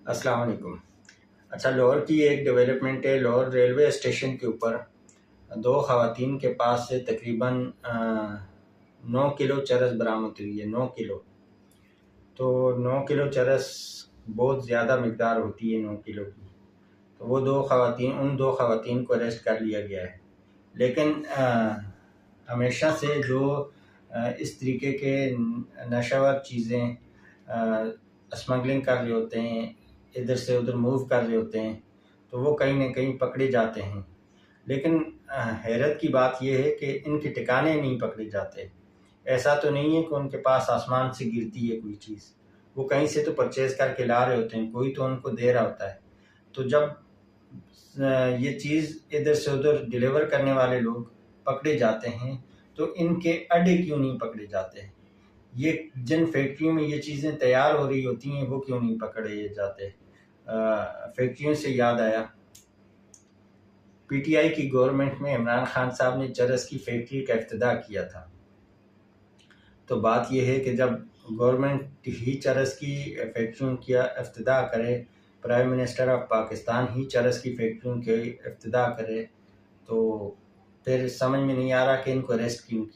السلام علیکم۔ اچھا، لاہور کی ایک ڈیولپمنٹ ہے۔ لاہور ریلوے اسٹیشن کے اوپر دو خواتین کے پاس سے تقریباً 9 کلو چرس برآمد ہوئی ہے۔ 9 کلو، تو 9 کلو چرس بہت زیادہ مقدار ہوتی ہے 9 کلو کی۔ تو وہ ان دو خواتین کو اریسٹ کر لیا گیا ہے۔ لیکن ہمیشہ سے جو اس طریقے کے نشہ ور چیزیں اسمگلنگ کر رہے ہوتے ہیں، ادھر سے ادھر موو کر رہے ہوتے ہیں، تو وہ کہیں نہ کہیں پکڑے جاتے ہیں۔ لیکن حیرت کی بات یہ ہے کہ ان کے ٹھکانے نہیں پکڑے جاتے۔ ایسا تو نہیں ہے کہ ان کے پاس آسمان سے گرتی ہے کوئی چیز، وہ کہیں سے تو پرچیز کر کے لا رہے ہوتے ہیں، کوئی تو ان کو دے رہا ہوتا ہے۔ تو جب یہ چیز ادھر سے ادھر ڈیلیور کرنے والے لوگ پکڑے جاتے ہیں تو ان کے اڈے کیوں نہیں پکڑے جاتے ہیں؟ یہ جن فیکٹریوں میں یہ چیزیں تیار ہو رہی ہوتی ہیں وہ کیوں نہیں پکڑے جاتے؟ فیکٹریوں سے یاد آیا، پی ٹی آئی کی گورنمنٹ میں عمران خان صاحب نے چرس کی فیکٹری کا افتتاح کیا تھا۔ تو بات یہ ہے کہ جب گورنمنٹ ہی چرس کی فیکٹریوں کا افتتاح کرے، پرائم منسٹر آف پاکستان ہی چرس کی فیکٹریوں کے افتتاح کرے، تو پھر سمجھ میں نہیں آ رہا کہ ان کو اریسٹ کیوں کیا۔